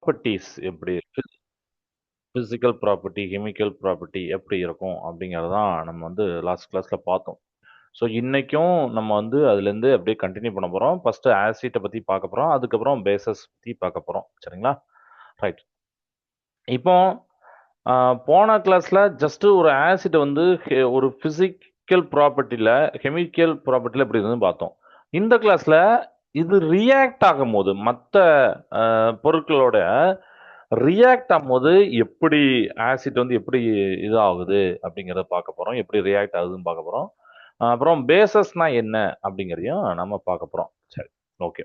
Properties எப்படி physical property, chemical property எப்படி இருக்கும் அப்படிங்கிறது தான் நம்ம வந்து லாஸ்ட் கிளாஸில் பார்த்தோம். ஸோ இன்னைக்கும் நம்ம வந்து அதுலேருந்து அப்படியே கண்டினியூ பண்ண போகிறோம். ஃபர்ஸ்ட் ஆசிட்டை பற்றி பார்க்க போகிறோம், அதுக்கப்புறம் பேசஸ் பற்றி பார்க்க போகிறோம். சரிங்களா? ரைட். இப்போ போன கிளாஸில் ஜஸ்ட் ஒரு ஆசிட் வந்து ஒரு ஃபிசிக்கல் ப்ராப்பர்ட்டியில் கெமிக்கல் ப்ராப்பர்ட்டியில் எப்படி இருந்துன்னு பார்த்தோம். இந்த கிளாஸில் இது ரியாக்ட் ஆகும்போது மற்ற பொருட்களோட ரியாக்ட் ஆகும்போது எப்படி ஆசிட் வந்து எப்படி இது ஆகுது அப்படிங்கிறத பார்க்க போறோம், எப்படி ரியாக்ட் ஆகுதுன்னு பார்க்க போறோம். அப்புறம் பேசஸ்னா என்ன அப்படிங்கிறதையும் நம்ம பார்க்க போறோம். சரி, ஓகே.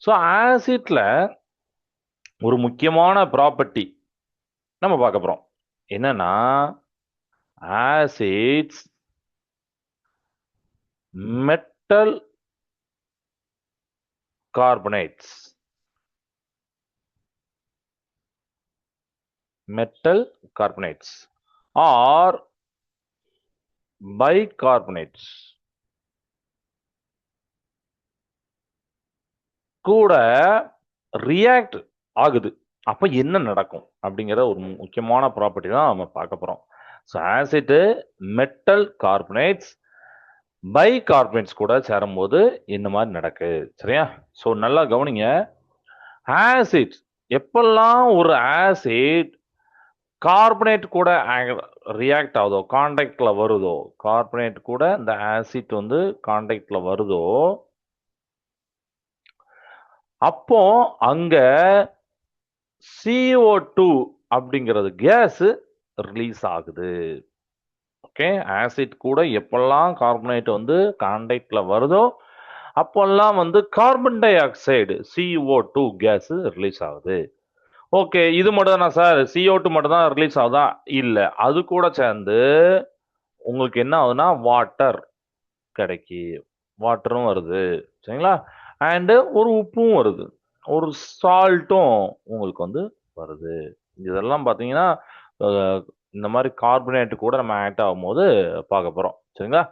ஸோ ஆசிட்ல ஒரு முக்கியமான ப்ராப்பர்ட்டி நம்ம பார்க்க போறோம். என்னன்னா acids metal carbonates or bicarbonates கூட ரியாக்ட் ஆகுது. அப்ப என்ன நடக்கும் அப்படிங்கிற ஒரு முக்கியமான ப்ராப்பர்ட்டி தான் நம்ம பார்க்க போறோம். So acid metal carbonates bicarbonates கூட சேரும்போது இந்த மாதிரி நடக்கு. சரியா? ஸோ நல்லா கவனிங்க. ஆசிட் எப்பெல்லாம் ஒரு ஆசிட் கார்பனேட் கூட ரியாக்ட் ஆகுதோ, கான்டாக்ட்ல வருதோ, கார்பனேட் கூட இந்த ஆசிட் வந்து கான்டாக்ட்ல வருதோ, அப்போ அங்க CO2 அப்படிங்கிறது கேஸ் ரிலீஸ் ஆகுது. ஓகே, ஆசிட் கூட எப்பெல்லாம் கார்பனேட் வந்து கான்டாக்ட்ல வருதோ அப்பெல்லாம் வந்து carbon di oxide CO2 case release ஆகுது. ஓகே, இது மட்டும் தானா சார்? CO2 மட்டும் தான் ரிலீஸ் ஆகுதா? இல்ல, அது கூட சேர்ந்து உங்களுக்கு என்ன ஆகுதுன்னா வாட்டர் கிடைக்கி, வாட்டரும் வருது. சரிங்களா? அண்டு ஒரு உப்பும் வருது, ஒரு சால்ட்டும் உங்களுக்கு வந்து வருது. இதெல்லாம் பார்த்தீங்கன்னா இந்த மாதிரி கார்பனேட் கூட நம்ம ஆக்ட் ஆகும்போது பார்க்க போகிறோம். சரிங்களா?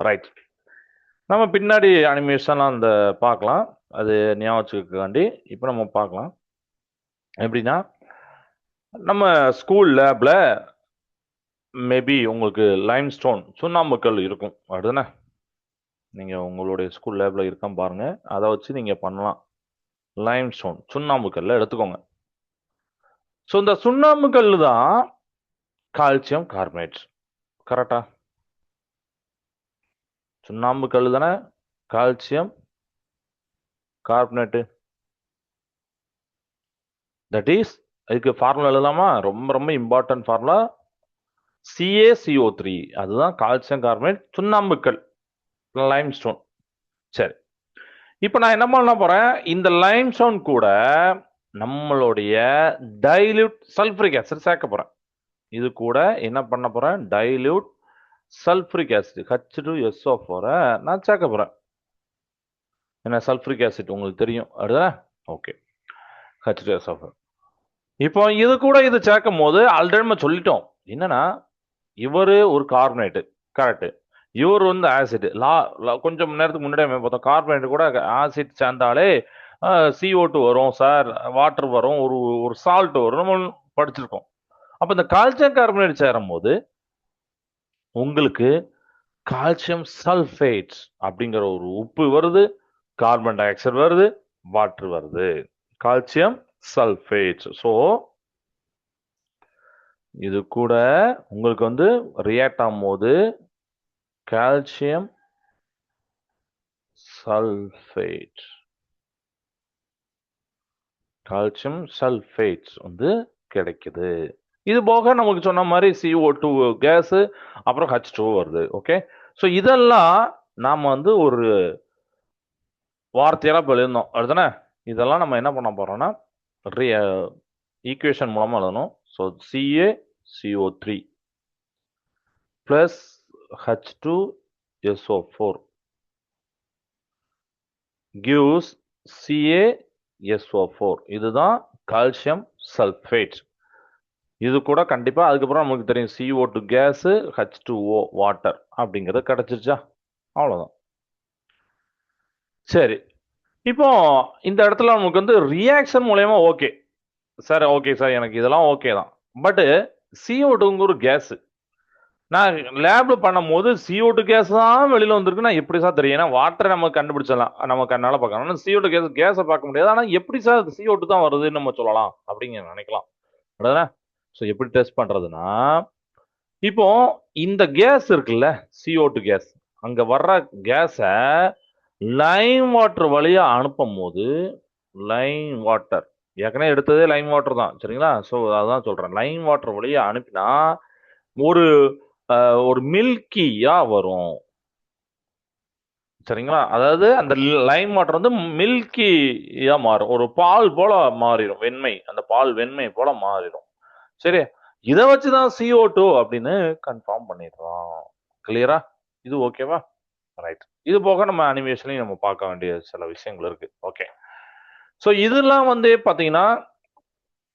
ரைட். நம்ம பின்னாடி அனிமேஷன்லாம் அந்த பார்க்கலாம், அது ஞாபகம் வச்சுக்காண்டி இப்போ நம்ம பார்க்கலாம். எப்படின்னா நம்ம ஸ்கூல் லேப்ல மேபி உங்களுக்கு லைம் ஸ்டோன் சுண்ணாம்புக்கல் இருக்கும் அப்படிதானே? நீங்கள் உங்களுடைய ஸ்கூல் லேப்ல இருக்கான்னு பாருங்க, அதை வச்சு நீங்கள் பண்ணலாம். லைம் ஸ்டோன் சுண்ணாம்புக்கல்ல எடுத்துக்கோங்க. ஸோ இந்த சுண்ணாம்புக்கல் தான் கால்சியம் கார்பனேட். கரெக்டா? சுண்ணாம்புக்கல் தானே கால்சியம் கார்பனேட்டு. தட் இஸ், இதுக்கு ஃபார்முலா எழுதலாமா? ரொம்ப ரொம்ப இம்பார்ட்டன்ட் ஃபார்முலா CaCO3. அதுதான் கால்சியம் கார்பனேட் சுண்ணாம்புக்கல், லைம் ஸ்டோன். சரி, இப்போ நான் என்ன பண்ண போறேன், இந்த லைம் ஸ்டோன் கூட நம்மளுடைய டைல்யூட் சல்ஃபரிக் ஆசிட் சேர்க்க போறேன். இது கூட என்ன பண்ண போறேன், டைல்யூட் சல்ஃபரிக் ஆசிட் H2SO4 நான் சேர்க்க போறேன். என்ன சல்ஃபரிக் ஆசிட் உங்களுக்கு தெரியும் அதுதான்? Okay, H2SO4. இப்போ இது கூட இது சேர்க்கும் போது ஆல்ரெடி நம்ம சொல்லிட்டோம் என்னன்னா, இவரு ஒரு கார்பனேட், கரெக்ட், இவர் வந்து ஆசிட். கொஞ்சம் நேரத்துக்கு முன்னாடி பார்த்தோம், கார்பனேட் கூட ஆசிட் சேர்ந்தாலே CO2 வரும் சார், வாட்டர் வரும், ஒரு ஒரு சால்ட் வரும், நம்ம படிச்சிருக்கோம். அப்ப இந்த கால்சியம் கார்பனேட் சேரும் போது உங்களுக்கு கால்சியம் சல்ஃபேட் அப்படிங்கிற ஒரு உப்பு வருது, கார்பன் டை ஆக்சைடு வருது, வாட்டர் வருது, கால்சியம் சல்ஃபேட். ஸோ இது கூட உங்களுக்கு வந்து ரியாக்ட் ஆகும்போது கால்சியம் சல்ஃபேட், கால்சியம் சல்ஃபேட் வந்து கிடைக்குது. இது போக நமக்கு சொன்ன மாதிரி CO2 கேஸ், அப்புறம் H2 வருது. ஓகே, ஸோ இதெல்லாம் நாம வந்து ஒரு வார்த்தையெல்லாம் இப்போ எழுதணும் அதுதானே? இதெல்லாம் நம்ம என்ன பண்ண போறோம்னா ஈக்குவேஷன் மூலமா எழுதணும். So CaCO3 plus H2SO4 gives CaSO4. இதுதான் கால்சியம் சல்ஃபேட். இது கூட கண்டிப்பா அதுக்கப்புறம் நமக்கு தெரியும் CO2 கேஸ், H2O வாட்டர் அப்படிங்கிறது கிடைச்சிருச்சா? அவ்வளவுதான். சரி, இப்போ இந்த இடத்துல நமக்கு வந்து ரியாக்ஷன் மூலயமா ஓகே, சார் ஓகே சார், எனக்கு இதெல்லாம் ஓகே தான். பட் CO2ங்கிற ஒரு கேஸ் நான் லேப்ல பண்ணும்போது CO2 கேஸ் தான் வெளியில வந்திருக்கு. நான் எப்படி சார் தெரியும்? ஏன்னா வாட்டரை நம்ம கண்டுபிடிச்சிடலாம், நம்ம கண்ணால பார்க்கலாம். ஆனால் CO2 கேஸை பார்க்க முடியாது. ஆனால் எப்படி சார் CO2 தான் வருதுன்னு நம்ம சொல்லலாம் அப்படிங்க நினைக்கலாம். ஸோ எப்படி டெஸ்ட் பண்றதுன்னா, இப்போ இந்த கேஸ் இருக்குல்ல, CO2 கேஸ், அங்க வர்ற கேஸை லைம் வாட்டர் வழியா அனுப்பும் போது, லைம் வாட்டர் ஏற்கனவே எடுத்ததே லைம் வாட்டர் தான், சரிங்களா? ஸோ அதான் சொல்றேன், லைம் வாட்டர் வழியா அனுப்பினா ஒரு ஒரு மில்கியா வரும், சரிங்களா? அதாவது அந்த லைம் வாட்டர் வந்து மில்கியா மாறும், ஒரு பால் போல மாறிடும், வெண்மை, அந்த பால் வெண்மை போல மாறிடும். சரி, இதை வச்சுதான் CO2 அப்படின்னு கன்ஃபார்ம் பண்ணிடுறோம். கிளியரா? இது ஓகேவா? ரைட். இது போக நம்ம அனிமேஷன்லையும் நம்ம பார்க்க வேண்டிய சில விஷயங்கள் இருக்கு. ஓகே. ஸோ இதெல்லாம் வந்து பாத்தீங்கன்னா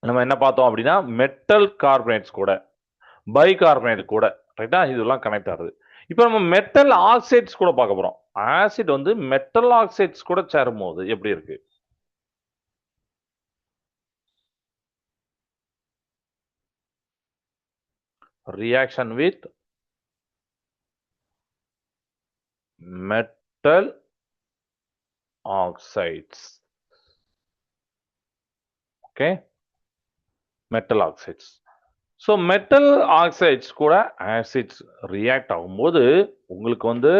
நம்ம என்ன பார்த்தோம் அப்படின்னா, மெட்டல் கார்பனேட்ஸ் கூட பை கார்பனேட் கூட, ரைட்டா, இதெல்லாம் கனெக்ட் ஆகுது. இப்போ நம்ம மெட்டல் ஆக்சைட்ஸ் கூட பார்க்க போறோம். ஆசிட் வந்து மெட்டல் ஆக்சைட்ஸ் கூட சேரும் போது எப்படி இருக்கு? Reaction with metal oxides. Okay, metal oxides. So metal oxides கூட ஆசிட்ஸ் ரியாக்ட் ஆகும்போது உங்களுக்கு வந்து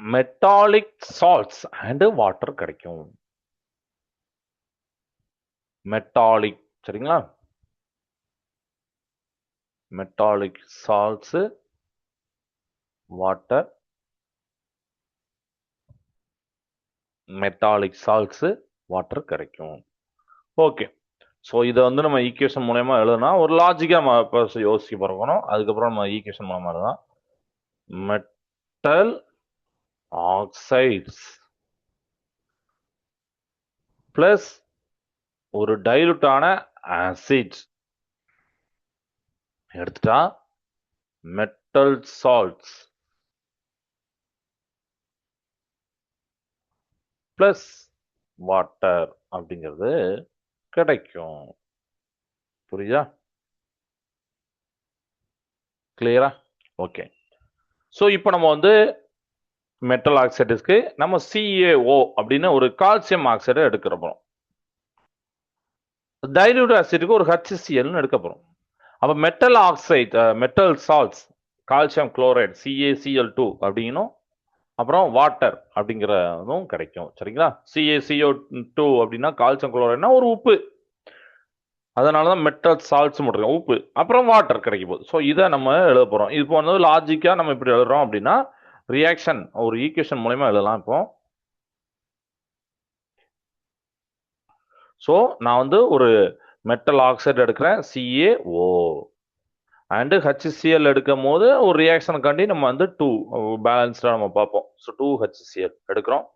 மெட்டாலிக் சால்ட்ஸ் அண்ட் வாட்டர் கிடைக்கும். மெட்டாலிக், சரிங்களா? Metallic salts, water, metallic salts, water கிடைக்கும். ஓகே. ஸோ இதை வந்து நம்ம ஈக்குவேஷன் மூலயமா எழுதுனா ஒரு லாஜிக்காக நம்ம இப்போ யோசிக்க போகிறோம். அதுக்கப்புறம் நம்ம ஈக்குவேஷன் மூலமாக எழுதலாம். மெட்டல் ஆக்சைட்ஸ் பிளஸ் ஒரு டைலூட்டான ஆசிட்ஸ் எடுத்துட்டா மெட்டல் சால்ட்ஸ் பிளஸ் வாட்டர் அப்படிங்கிறது கிடைக்கும். புரியுதா? கிளியரா? ஓகே. ஸோ இப்போ நம்ம வந்து மெட்டல் ஆக்சைடுக்கு நம்ம CaO அப்படின்னு ஒரு கால்சியம் ஆக்சைடு எடுக்க போறோம். டைல்யூட் ஆசிட்டுக்கு ஒரு HCl எடுக்க போறோம். அப்ப metal oxide, metal salts, calcium chloride CaCl2 அப்படின்னும், அப்புறம் வாட்டர் அப்படிங்கிறதும் கிடைக்கும், சரிங்களா? CaCO2 அப்படின்னா கால்சியம் குளோரைடுனா ஒரு உப்பு, அதனாலதான் மெட்டல் சால்ட்ஸ் மட்டும் உப்பு, அப்புறம் வாட்டர் கிடைக்கும் போது. ஸோ இதை நம்ம எழுத போறோம். இப்போ வந்து லாஜிக்கா நம்ம இப்படி எழுதுறோம் அப்படின்னா ரியாக்ஷன் ஒரு ஈக்குவேஷன் மூலமா எழுதலாம். இப்போ ஸோ நான் வந்து ஒரு மெட்டல் ஆக்சைடு எடுக்கிறேன் CaO அண்ட் HCl எடுக்கும் போது ஒரு ரியாக்ஷனுக்காண்டி நம்ம வந்து 2 பேலன்ஸ்டாக நம்ம பார்ப்போம். ஸோ 2HCl எடுக்கிறோம்.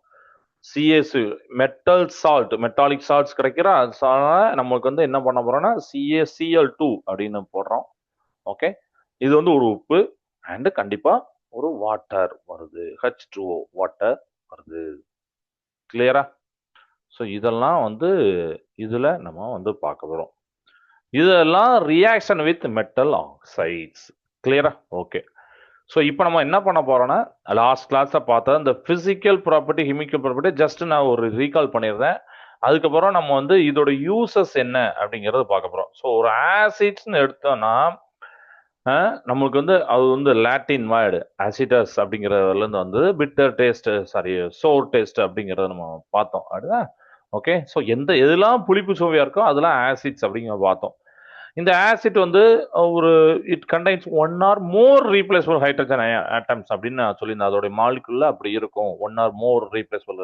CaC metal salt, metallic salts கிடைக்கிற நமக்கு வந்து என்ன பண்ண போறோம்னா CaCl2 அப்படின்னு போடுறோம். ஓகே, இது வந்து ஒரு உப்பு அண்ட் கண்டிப்பா ஒரு வாட்டர் வருது, H2O வாட்டர் வருது. கிளியரா? ஸோ இதெல்லாம் வந்து இதுல நம்ம வந்து பார்க்க போறோம். இதெல்லாம் ரியாக்ஷன் வித் மெட்டல் ஆக்சைட்ஸ். கிளியரா? ஓகே. ஸோ இப்போ நம்ம என்ன பண்ண போறோம்னா, லாஸ்ட் கிளாஸ்ல பார்த்தா இந்த physical property, chemical property just நான் ஒரு ரீகால் பண்ணியிருந்தேன். அதுக்கப்புறம் நம்ம வந்து இதோட யூசஸ் என்ன அப்படிங்கறத பார்க்க போறோம். ஸோ ஒரு ஆசிட்ஸ்னு எடுத்தோம்னா நம்மளுக்கு வந்து அது வந்து லாட்டின் வேர்டு ஆசிடஸ் அப்படிங்கிறதுல இருந்து வந்து பிட்டர் டேஸ்ட், சாரி சோர் டேஸ்ட் அப்படிங்கறத நம்ம பார்த்தோம். அதுதான் ஓகே. ஸோ எதெல்லாம் புளிப்பு சுவையா இருக்கோ அதெல்லாம் ஆசிட்ஸ் அப்படிங்கிற பார்த்தோம். இந்த ஆசிட் வந்து ஒரு it contains one or more replaceable hydrogen atoms அப்படின்னு நான் சொல்லியிருந்தேன். அதோடைய மாலிகுல்ல அப்படி இருக்கும், ஒன் ஆர் மோர் ரீப்ளேசபிள்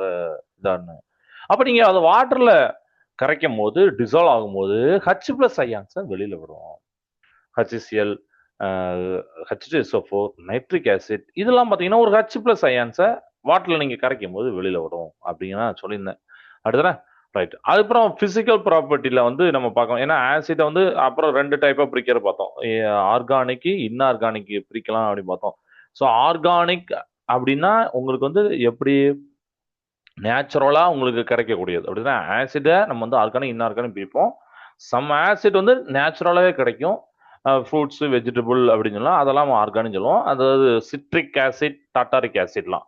இதான்னு. அப்ப நீங்க அதை வாட்டர்ல கரைக்கும் போது டிசால்வ் ஆகும்போது H+ அயான்ஸை வெளியில விடும். HCl, H2SO4, நைட்ரிக் ஆசிட், இதெல்லாம் பார்த்தீங்கன்னா ஒரு H+ அயான்ஸை வாட்டர்ல நீங்க கரைக்கும் போது வெளியில விடும் அப்படின்னு நான் சொல்லியிருந்தேன். அடுத்தது ரைட். அதுக்கப்புறம் பிசிக்கல் ப்ராப்பர்ட்டியில வந்து நம்ம பார்க்கணும். ஏன்னா ஆசிட்டை வந்து அப்புறம் 2 டைப்பா பிரிக்கிற பார்த்தோம். ஆர்கானிக், இன்ஆர்கானிக் பிரிக்கலாம் அப்படின்னு பார்த்தோம். ஸோ ஆர்கானிக் அப்படின்னா உங்களுக்கு வந்து எப்படி நேச்சுரலா உங்களுக்கு கிடைக்கக்கூடியது. அப்படின்னா ஆசிட நம்ம வந்து ஆர்கானிக், இன்ஆர்கானிக் பிரிப்போம். சம் ஆசிட் வந்து நேச்சுரலாவே கிடைக்கும். ஃப்ரூட்ஸ், வெஜிடபிள் அப்படின்னு சொல்லலாம். அதெல்லாம் ஆர்கானிக் சொல்லுவோம். அதாவது சிட்ரிக் ஆசிட், டாட்டாரிக் ஆசிட்லாம்.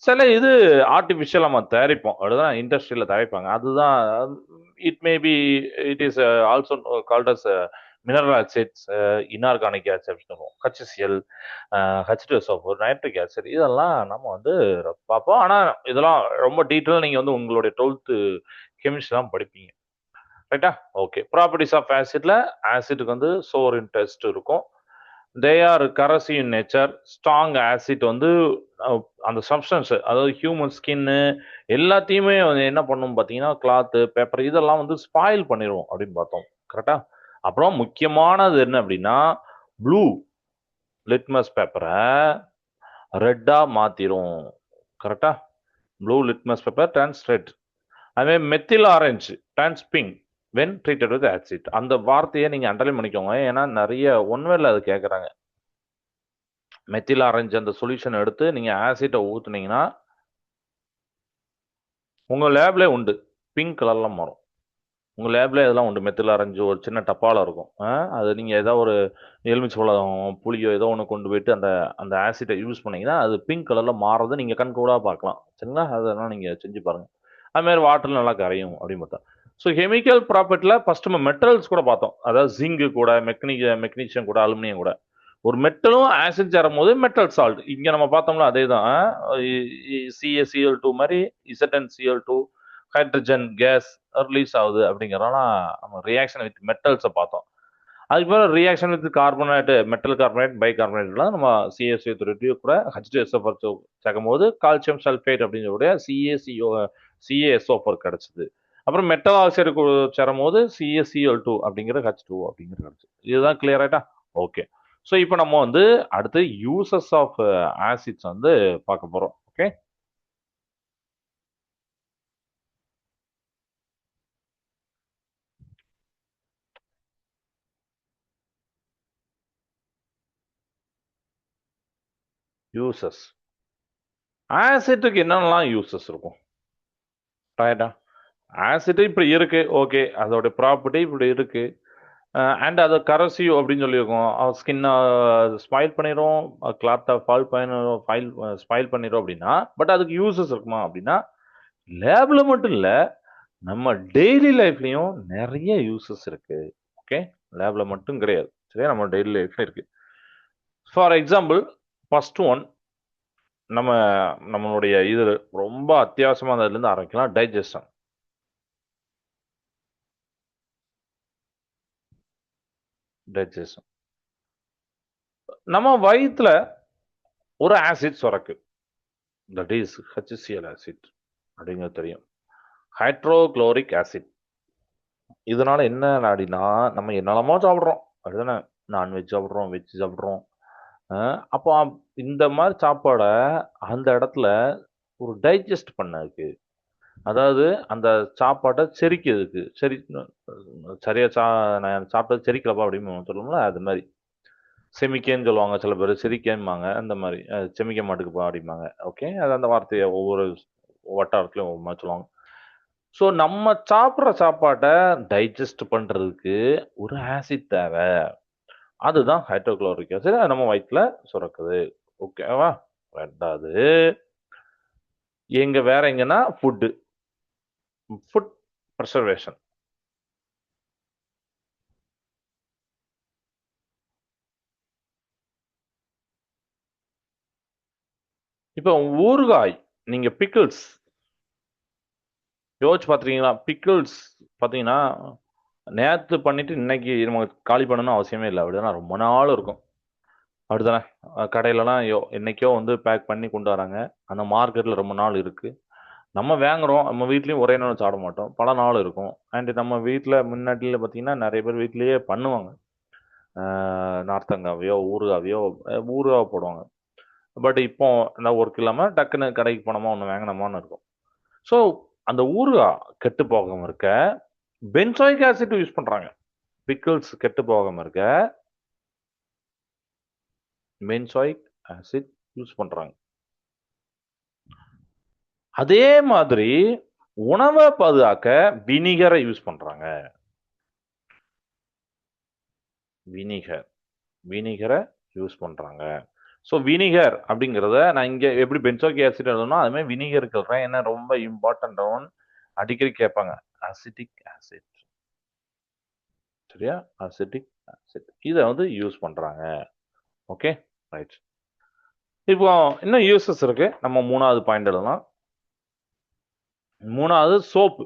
சில இது ஆர்டிஃபிஷியல் நம்ம தயாரிப்போம். அப்படிதான் இண்டஸ்ட்ரியில தயாரிப்பாங்க. அதுதான் it may be it is also called as mineral acids, inorganic acid சொல்லுவோம். HCl, H2SO4, நைட்ரிக் ஆசிட் இதெல்லாம் நம்ம வந்து பார்ப்போம். ஆனா இதெல்லாம் ரொம்ப டீட்டெயில் நீங்க வந்து உங்களுடைய 12th கெமிஸ்ட்ரி தான் படிப்பீங்க. ரைட்டா? ஓகே. ப்ராப்பர்ட்டிஸ் ஆஃப் ஆசிட்ல ஆசிட்டுக்கு வந்து சோரின் டெஸ்ட் இருக்கும். They are corrosive in nature. Strong acid வந்து அந்த சப்ஸ்டன்ஸ், அதாவது ஹியூமன் ஸ்கின்னு எல்லாத்தையுமே வந்து என்ன பண்ணும் பார்த்தீங்கன்னா, கிளாத்து, பேப்பர் இதெல்லாம் வந்து ஸ்பாயில் பண்ணிடும் அப்படின்னு பார்த்தோம். கரெக்டா? அப்புறம் முக்கியமானது என்ன அப்படின்னா, ப்ளூ லிட்மஸ் பேப்பரை ரெட்டா மாத்திரும். கரெக்டா? Blue litmus paper turns red. அதே methyl orange turns pink when treated with acid. அந்த வார்த்தையை நீங்க அண்டர்லைன் பண்ணிக்கோங்க. ஏன்னா நிறைய ஒன்வேல அது கேட்குறாங்க. மெத்தில் ஆரஞ்சு அந்த சொல்யூஷன் எடுத்து நீங்க ஆசிட்டை ஊத்துனீங்கன்னா உங்க லேப்ல உண்டு பிங்க் கலர்ல மாறும். உங்க லேப்ல இதெல்லாம் உண்டு. மெத்தில் ஆரஞ்சு ஒரு சின்ன டப்பால இருக்கும். அது நீங்க ஏதாவது ஒரு எலுமிச்சை பழம், புளியோ ஏதோ ஒன்று கொண்டு போயிட்டு அந்த அந்த ஆசிட்டை யூஸ் பண்ணீங்கன்னா அது பிங்க் கலர்ல மாறுறதை நீங்க கண் கூட பார்க்கலாம். சரிங்களா? அதெல்லாம் நீங்க செஞ்சு பாருங்க. அது மாதிரி வாட்டர் நல்லா கரையும் அப்படின்னு பார்த்தா. ஸோ கெமிக்கல் ப்ராப்பர்ட்டியில் ஃபர்ஸ்ட் நம்ம மெட்டல்ஸ் கூட பார்த்தோம். அதாவது ஜிங்கு கூட, மெக்னீசியம் கூட, அலுமினியம் கூட. ஒரு மெட்டலும் ஆசிட் சேரும் போது மெட்டல் சால்ட். இங்க நம்ம பார்த்தோம்ல அதே தான். CaCl2 மாதிரி ZnCl2 ஹைட்ரஜன் கேஸ் ரிலீஸ் ஆகுது அப்படிங்கிறதெல்லாம் நம்ம ரியாக்ஷன் வித் மெட்டல்ஸை பார்த்தோம். அதுக்கு பிறகு reaction with carbonate, metal carbonate, பை கார்பனேட்லாம் நம்ம CaCO3 கூட H2SO4 சேர்க்கும் போது கால்சியம் சல்ஃபேட் அப்படிங்கிற CaSO4 கிடைச்சது. அப்புறம் மெட்டல் ஆக்சைடு சேரும் போது CaCl2 அப்படிங்கிற H2O அப்படிங்கிற கிடைச்சது. இதுதான் கிளியர் ஆயிட்டா? ஓகே. ஸோ இப்போ நம்ம வந்து அடுத்து யூசஸ் ஆஃப் ஆசிட்ஸ் வந்து பார்க்க போறோம். ஓகே. யூசஸ். ஆசிட்டுக்கு என்னென்னலாம் யூசஸ் இருக்கும்? ரைட்டா? ஆசிட் இப்படி இருக்கு. ஓகே. அதோட ப்ராப்பர்ட்டி இப்படி இருக்கு. அண்ட் அதை கரசிவ் அப்படின்னு சொல்லியிருக்கோம். ஸ்கின்னை ஸ்பாயில் பண்ணிடும், கிளாத்தை ஃபால் பண்ணிடும், ஸ்பாயில் பண்ணிடும் அப்படின்னா. பட் அதுக்கு யூசஸ் இருக்குமா அப்படின்னா, லேப்ல மட்டும் இல்லை, நம்ம டெய்லி லைஃப்லையும் நிறைய யூசஸ் இருக்கு. ஓகே. லேப்ல மட்டும் கிடையாது. சரியா? நம்ம டெய்லி லைஃப்ல இருக்கு. ஃபார் எக்ஸாம்பிள், ஃபர்ஸ்ட் ஒன் நம்ம நம்மளுடைய இது ரொம்ப அத்தியாவசியமானதுலேருந்து ஆரம்பிக்கலாம். டைஜஷன். டைஜஷன். நம்ம வயிற்றுல ஒரு ஆசிட் சுரக்கு. தட் இஸ் HCl ஆசிட் அப்படிங்கிறது தெரியும். Hydrochloric acid. இதனால என்ன அப்படின்னா, நம்ம என்னெல்லாமோ சாப்பிட்றோம். அப்படிதானே? நான்வெஜ் சாப்பிட்றோம், வெஜ் சாப்பிட்றோம். அப்போ இந்த மாதிரி சாப்பாடை அந்த இடத்துல ஒரு டைஜஸ்ட் பண்ணதுக்கு, அதாவது அந்த சாப்பாட்டை செரிக்கிறதுக்கு, சரியா நான் சாப்பிட்டது செரிக்கலப்பா அப்படின்னு சொல்லுவோம்ல, அது மாதிரி செமிக்கேன்னு சொல்லுவாங்க சில பேர், செரிக்கேன்பாங்க. அந்த மாதிரி செமிக்க மாட்டுக்குப்பா அப்படிம்பாங்க. ஓகே. அது அந்த வார்த்தையை ஒவ்வொரு வட்டாரத்துலையும் ஒவ்வொரு மாதிரி சொல்லுவாங்க. ஸோ நம்ம சாப்பிட்ற சாப்பாட்டை டைஜஸ்ட் பண்றதுக்கு ஒரு ஆசிட் தேவை. அதுதான் ஹைட்ரோகுளோரிக் ஆசிட். அது நம்ம வயிற்றுல சுரக்குது. ஓகேவா? ரெண்டாவது எங்க வேற எங்கன்னா ஃபுட்டு. Food preservation. இப்போ ஊறுகாய், நீங்க பிக்கிள்ஸ் யோசிச்சு பார்த்துருக்கீங்களா? பிக்கிள்ஸ் பார்த்தீங்கன்னா நேத்து பண்ணிட்டு இன்னைக்கு நம்ம காலி பண்ணணும்னு அவசியமே இல்லை. அப்படிதான் ரொம்ப நாள் இருக்கும். அப்படிதானே? கடையிலலாம் என்னைக்கோ வந்து பேக் பண்ணி கொண்டு வராங்க. அந்த மார்க்கெட்ல ரொம்ப நாள் இருக்கு. நம்ம வாங்குறோம். நம்ம வீட்லயும் ஒரே நாள் சாப்பிட மாட்டோம். பல நாள் இருக்கும். அண்ட் நம்ம வீட்ல முன்னாடில பார்த்தீங்கன்னா நிறைய பேர் வீட்லயே பண்ணுவாங்க. நார்த்தங்காவையோ ஊறுகாவையோ ஊறுகாய் போடுவாங்க. பட் இப்போ இந்த ஒர்க் இல்லாம டக்குன்னு கடைக்கு போனோமா ஒன்று வாங்கினோமான்னு இருக்கும். ஸோ அந்த ஊறுகாய் கெட்டு போகாம இருக்க பென்சாயிக் ஆசிட் யூஸ் பண்றாங்க. பிக்கிள்ஸ் கெட்டு போகாம இருக்க பென்சாயிக் ஆசிட் யூஸ் பண்றாங்க. அதே மாதிரி உணவை பாதுகாக்க வினிகரை யூஸ் பண்றாங்க. வினிகரை யூஸ் பண்றாங்க. ஸோ வினிகர் அப்படிங்கிறத நான் இங்க எப்படி பென்சோயிக் ஆசிட் எழுதணும், அது மாதிரி வினிகருக்கு எழுதுறேன். ஏன்னா ரொம்ப இம்பார்ட்டன்ட் ஒன், அடிக்கடி கேட்பாங்க. அசிட்டிக் ஆசிட், சரியா? அசிட்டிக் ஆசிட் இதை வந்து யூஸ் பண்றாங்க. Okay, right. இப்போ இன்னும் யூசஸ் இருக்கு. நம்ம மூணாவது பாயிண்ட் எழுதலாம். மூணாவது சோப்பு.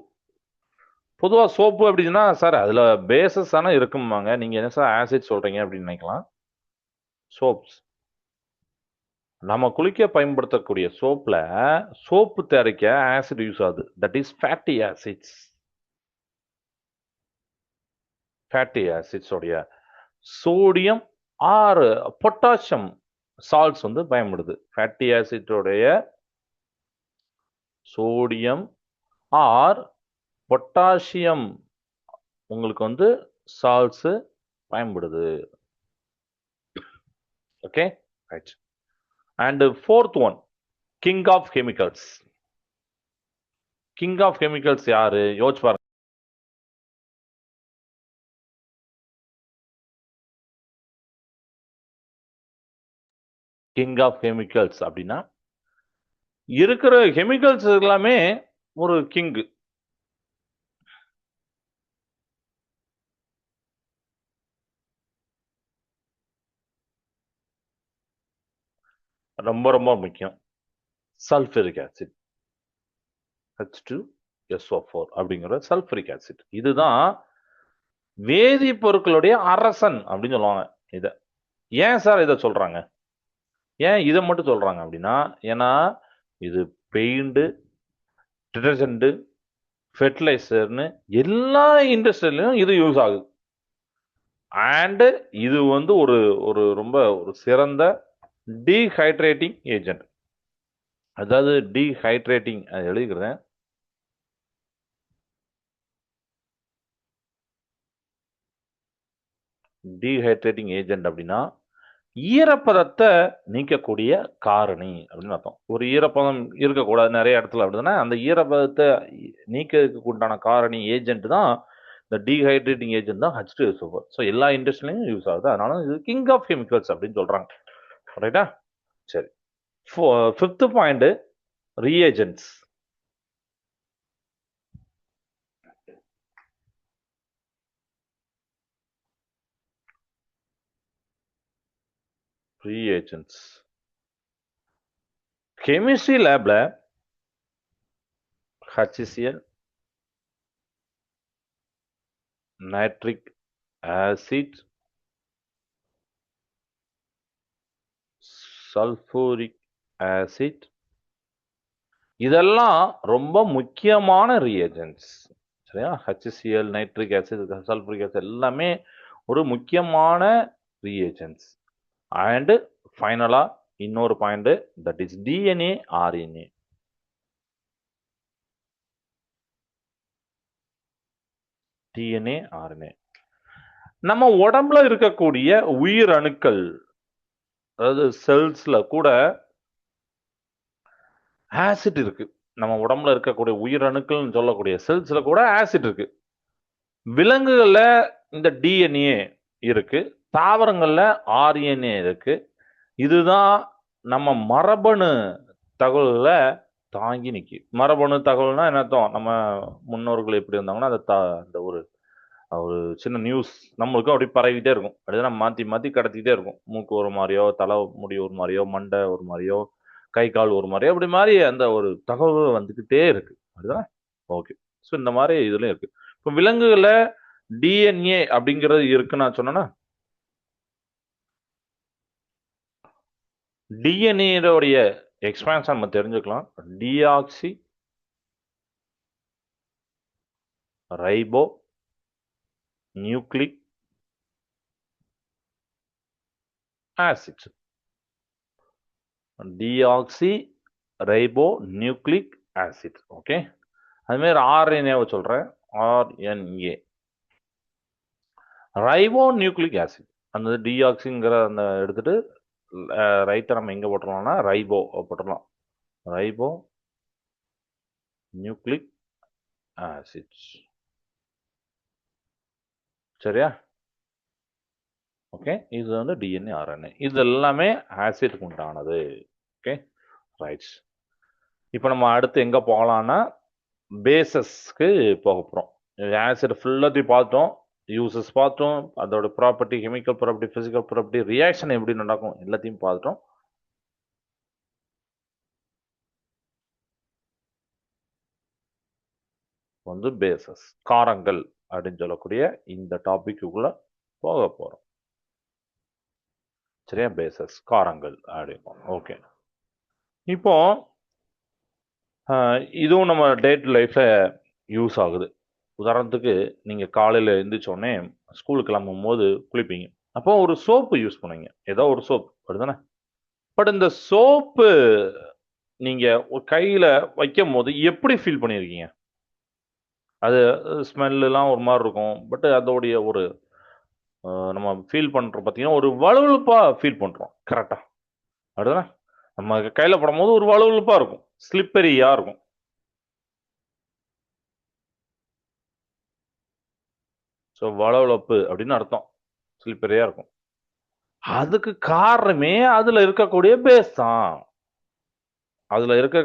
பொதுவா சோப்பு அப்படின்னா சார் அதுல பேசஸ் தானே இருக்குமாங்க, நீங்க என்ன சார் ஆசிட் சொல்றீங்க அப்படின்னு நினைக்கலாம். சோப்ஸ், நம்ம குளிக்க பயன்படுத்தக்கூடிய சோப்ல சோப்பு தயாரிக்க ஆசிட் யூஸ் ஆகுது. That is fatty acids. Fatty acids உடைய சோடியம் ஆர் பொட்டாசியம் சால்ட்ஸ் வந்து பயன்படுது. ஃபேட்டி ஆசிட்டோடைய சோடியம் ஆர் பொட்டாசியம் உங்களுக்கு வந்து சால்ட்ஸ் பயன்படுது. Okay, right. And fourth one, king of chemicals. King of chemicals யாரு யோசிச்சு பாருங்க. கிங் ஆஃப் கெமிக்கல்ஸ் அப்படின்னா இருக்கிற கெமிக்கல்ஸ் எல்லாமே ஒரு கிங். ரொம்ப ரொம்ப முக்கியம். சல்ஃபரிக் ஆசிட், H2SO4 அப்படிங்கிற சல்ஃபரிக் ஆசிட். இதுதான் வேதிப்பொருட்களுடைய அரசன் அப்படின்னு சொல்லுவாங்க. இத ஏன் சார் இதை சொல்றாங்க, ஏன் இதை மட்டும் சொல்றாங்க அப்படின்னா, ஏன்னா இது பெயிண்ட், டிடர்ஜென்ட், ஃபெர்டிலைசர்னு எல்லா இண்டஸ்ட்ரியிலும் இது யூஸ் ஆகுது. அண்ட் இது வந்து ஒரு ஒரு ரொம்ப ஒரு சிறந்த டீஹைட்ரேட்டிங் ஏஜென்ட். அதாவது டீஹைட்ரேட்டிங் எழுதிக்கிறேன். டீஹைட்ரேட்டிங் ஏஜென்ட் அப்படின்னா ஈரப்பதத்தை நீக்கக்கூடிய காரணி அப்படின்னு அர்த்தம். ஒரு ஈரப்பதம் இருக்கக்கூடாது நிறைய இடத்துல அப்படின்னா அந்த ஈரப்பதத்தை நீக்கிறதுக்கு உண்டான காரணி ஏஜென்ட் தான் இந்த டீஹைட்ரேட்டிங் ஏஜென்ட் தான் H2SO4. ஸோ எல்லா இண்டஸ்ட்ரியிலையும் யூஸ் ஆகுது. அதனால இது கிங் ஆஃப் கெமிக்கல்ஸ் அப்படின்னு சொல்றாங்க. ரைட்டா? சரி. Fifth point, reagents. Reagents chemistry லேப்ல HCl, nitric acid, sulphuric acid இதெல்லாம் ரொம்ப முக்கியமான ரீஏஜென்ட்ஸ். சரியா? HCl, nitric acid, sulphuric acid எல்லாமே ஒரு முக்கியமான ரீஏஜென்ட்ஸ். அண்ட் ஃபைனலா இன்னொரு point, that is DNA, RNA. DNA, RNA நம்ம உடம்புல இருக்கக்கூடிய உயிர் அணுக்கள், அதாவது செல்ஸ்ல கூட ஆசிட் இருக்கு. நம்ம உடம்புல இருக்கக்கூடிய உயிரணுக்கள் சொல்லக்கூடிய செல்ஸ்ல கூட ஆசிட் இருக்கு. விலங்குகள்ல இந்த DNA இருக்கு, தாவரங்கள்ல RNA இருக்கு. இதுதான் நம்ம மரபணு தகவல்களை தாங்கி நிற்கி. மரபணு தகவல்னா என்ன அர்த்தம், நம்ம முன்னோர்கள் எப்படி இருந்தாங்கன்னா அந்த ஒரு ஒரு சின்ன நியூஸ் நம்மளுக்கும் அப்படி பரவிட்டே இருக்கும். அப்படியே நம்ம மாற்றி மாற்றி கடத்திக்கிட்டே இருக்கும். மூக்கு ஒரு மாதிரியோ, தலை முடி ஒரு மாதிரியோ, மண்டை ஒரு மாதிரியோ, கை கால் ஒரு மாதிரியோ, அப்படி மாதிரி அந்த ஒரு தகவல் வந்துக்கிட்டே இருக்கு. அதுதான் ஓகே. ஸோ இந்த மாதிரி இதுலயும் இருக்கு. இப்போ விலங்குகளில் DNA அப்படிங்கிறது இருக்குன்னு நான் சொன்னேன்னா, டிஎன்ஏடைய எக்ஸ்பான்ஷன் நம்ம தெரிஞ்சுக்கலாம். Deoxy ribo nucleic acid. Deoxy ribo nucleic acid. Okay. அதுமாரி RNAவை சொல்றேன், RNA ரைபோ நியூக்ளிக் ஆசிட். அந்த டிஆக்சிங்கிற அந்த எடுத்துட்டு ரைட்டை நம்ம எங்க போட்டுடலாம்னா ரைபோ போட்டுடலாம். Ribo nucleic acids. சரியா? ஓகே, இது வந்து டிஎன்ஏ ஆர்என்ஏ, இது எல்லாமே ஆசிட்க்கு உண்டானது. Okay right. இப்போ நம்ம அடுத்து எங்க போகலாம்னா பேசஸ்க்கு போக போறோம். ஆசிட் ஃபுல்லாத்தையும் பார்த்தோம், யூசஸ் பார்த்தோம், அதோட property, chemical property, physical property, reaction எப்படி நடக்கும் எல்லாத்தையும் பார்த்துட்டோம். வந்து பேசஸ் காரங்கள் அப்படின்னு சொல்லக்கூடிய இந்த டாபிக்குள்ள போக போறோம். சரியா? பேசஸ் காரங்கள் அப்படிப்போம். ஓகே, இப்போ இதுவும் நம்ம டே டு லைஃப்ல யூஸ் ஆகுது. உதாரணத்துக்கு நீங்க காலையில எழுந்திரிச்சோடனே ஸ்கூலுக்கு கிளம்பும் போது குளிப்பீங்க. அப்போ ஒரு சோப்பு யூஸ் பண்ணுவீங்க, ஏதோ ஒரு சோப் அப்படிதானே. பட் இந்த சோப்பு நீங்க கையில வைக்கும் போது எப்படி ஃபீல் பண்ணியிருக்கீங்க? அது ஸ்மெல்லாம் ஒரு மாதிரி இருக்கும், பட் அதோடைய ஒரு நம்ம ஃபீல் பண்றோம் பார்த்தீங்கன்னா ஒரு வலுவலுப்பா ஃபீல் பண்றோம். கரெக்டா? அப்படிதானே. நம்ம கையில போடும்போது ஒரு வலுவலுப்பா இருக்கும், ஸ்லிப்பரியா இருக்கும். ஸோ வளவளப்பு அப்படின்னு அர்த்தம், ஸ்லிப்பரியா இருக்கும். அதுக்கு காரணமே அதுல இருக்கக்கூடிய பேஸ் தான். அதுல இருக்க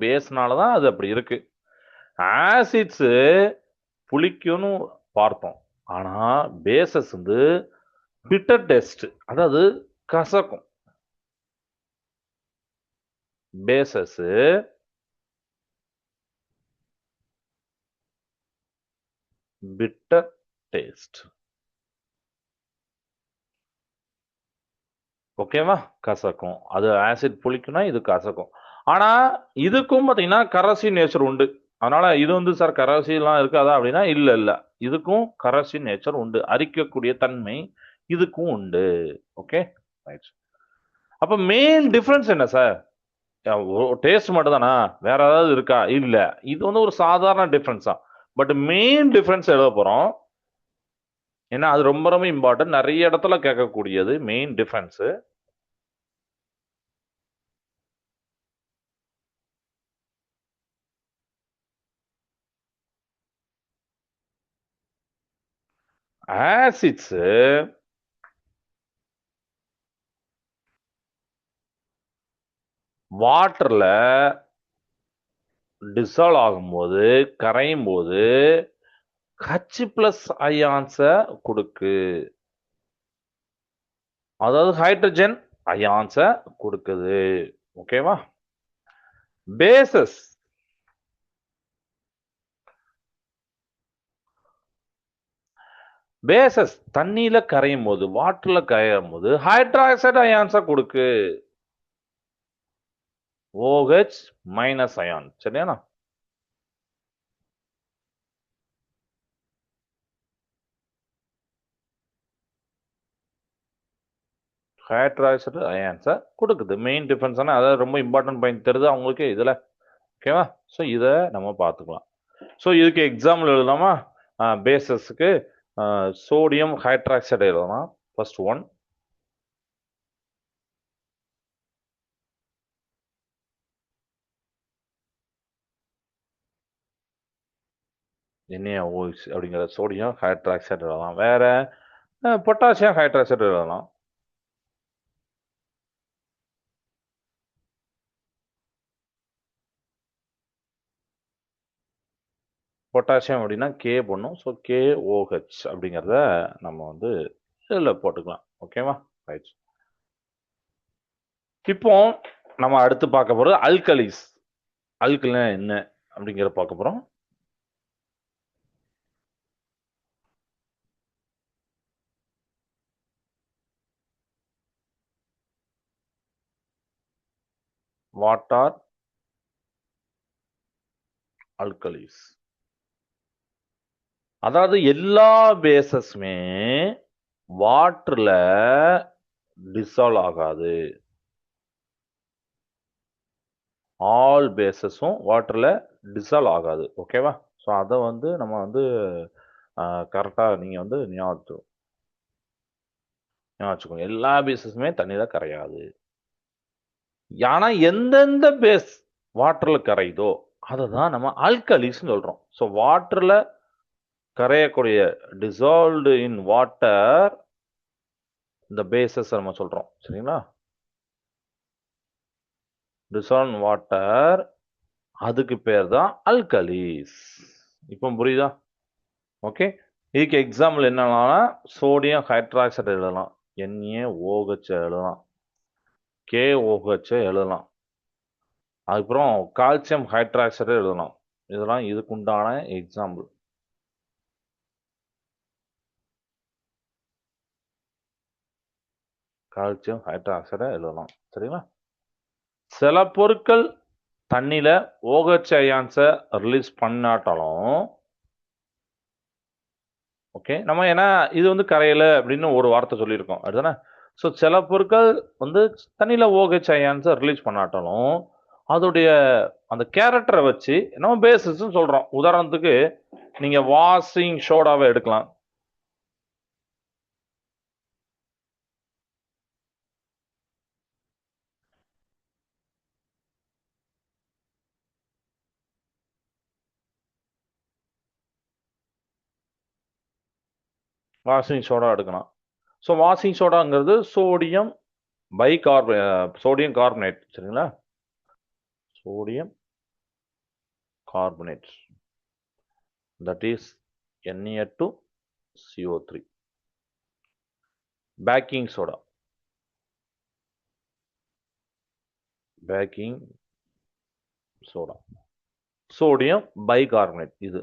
பேஸ்னால தான் அது அப்படி இருக்கு. ஆசிட்ஸ் புளிக்கும்னு பார்த்தோம், ஆனா பேசஸ் வந்து பிட்டர் டெஸ்ட், அதாவது கசக்கும். Bases bitter taste. ஓகேவா? கசக்கும். அது ஆசிட் புளிக்கும்னா இது கசக்கும். ஆனா இதுக்கும் பாத்தீங்கன்னா கரசி நேச்சர் உண்டு. அதனால இது வந்து சார் கரசிலாம் இருக்காதா அப்படின்னா இல்ல இல்ல, இதுக்கும் கரசி நேச்சர் உண்டு, அரிக்கக்கூடிய தன்மை இதுக்கும் உண்டு. Okay right. அப்ப மெயின் டிஃபரன்ஸ் என்ன சார்? டேஸ்ட் மட்டும் தானா, வேற ஏதாவது இருக்கா? இல்ல, இது வந்து ஒரு சாதாரண டிஃபரன்ஸ் தான். பட் மெயின் டிஃபரன்ஸ் எழுத போறோம், ஏன்னா அது ரொம்ப ரொம்ப இம்பார்ட்டன்ட், நிறைய இடத்துல கேட்கக்கூடியது மெயின் டிஃபரன்ஸ். ஆசிட்ஸ் வாட்டர்ல டிசால்வ் ஆகும்போது, கரையும் போது H பிளஸ் அயான்ஸ கொடுக்கு, அதாவது ஹைட்ரஜன் அயான்ஸ கொடுக்குது. ஓகேவா? பேசஸ் பேசஸ் தண்ணியில கரையும் போது, வாட்டர்ல கரையும் போது ஹைட்ராக்சைடு அயான்ஸ கொடுக்கு, OH மைனஸ் அயான். சரியானா? ஹைட்ராக்சைடு அயான்ஸ கொடுக்குது. மெயின் டிஃபரன்ஸ், அதாவது ரொம்ப இம்பார்ட்டன்ட் பாயிண்ட் தெரியுது அவங்களுக்கு இதுல. ஓகேவா? ஸோ இதை நம்ம பார்த்துக்கலாம். ஸோ இதுக்கு எக்ஸாம்பிள் எழுதலாமா? பேசஸ்க்கு சோடியம் ஹைட்ராக்சைடு எழுதலாம். ஃபர்ஸ்ட் ஒன், NaOH அப்படிங்கிற சோடியம் ஹைட்ராக்சைடு எழுதலாம். வேற பொட்டாசியம் ஹைட்ராக்சைடு எழுதலாம். பொட்டாசியம் அப்படின்னா கே பண்ணும். ஸோ KOH அப்படிங்கிறத நம்ம வந்து இதில் போட்டுக்கலாம். ஓகேவா? ரைட். இப்போ நம்ம அடுத்து பார்க்க போகிறது அல்கலிஸ். அல்கலினா என்ன அப்படிங்கிறத பார்க்க போகிறோம். What are alkalis? அதாவது எல்லா பேசஸுமே வாட்டர்ல டிசால்வ் ஆகாது. ஆல் பேசஸும் வாட்டர்ல டிசால்வ் ஆகாது. ஓகேவா? ஸோ அதை வந்து நம்ம வந்து கரெக்டாக நீங்கள் வந்து ஞாபகம் வச்சுக்கோங்க. எல்லா பேசஸுமே தண்ணியில் கரையாது. ஆனா எந்தெந்த பேஸ் வாட்டர்ல கரையுதோ அதை தான் நம்ம ஆல்கலிஸ்ன்னு சொல்றோம். ஸோ வாட்டர்ல கரையக்கூடிய டிசால்வ்டு இன் வாட்டர் இந்த பேசஸ் நம்ம சொல்றோம். சரிங்களா? டிசால்வ் வாட்டர், அதுக்கு பேர் தான் அல்கலிஸ். இப்போ புரியுதா? ஓகே. இதுக்கு எக்ஸாம்பிள் என்னன்னா சோடியம் ஹைட்ராக்சைடு எழுதலாம், NaOH எழுதலாம், KOH எழுதலாம், அதுக்கப்புறம் கால்சியம் ஹைட்ராக்சைடு எழுதலாம். இதெல்லாம் இதுக்கு உண்டான எக்ஸாம்பிள். கால்சியம் ஹைட்ராக்சைடை எழுதலாம். சரிங்களா? சில பொருட்கள் தண்ணியில OH அயான்ஸை ரிலீஸ் பண்ணாட்டாலும், ஓகே, நம்ம ஏன்னா இது வந்து கரையல அப்படின்னு ஒரு வார்த்தை சொல்லியிருக்கோம் அதுதானே. ஸோ சில பொருட்கள் வந்து தண்ணியில் OH அயான்ஸை ரிலீஸ் பண்ணாட்டாலும் அதோடைய அந்த கேரக்டரை வச்சு நம்ம பேசிஸ்ன்னு சொல்றோம். உதாரணத்துக்கு நீங்க வாஷிங் சோடாவை எடுக்கலாம். வாஷிங் சோடா எடுக்கலாம். ஸோ வாஷிங் சோடாங்கிறது சோடியம் சோடியம் கார்பனேட். சரிங்களா? Sodium carbonate, that is Na2CO3. Baking soda, baking soda, sodium bicarbonate. இது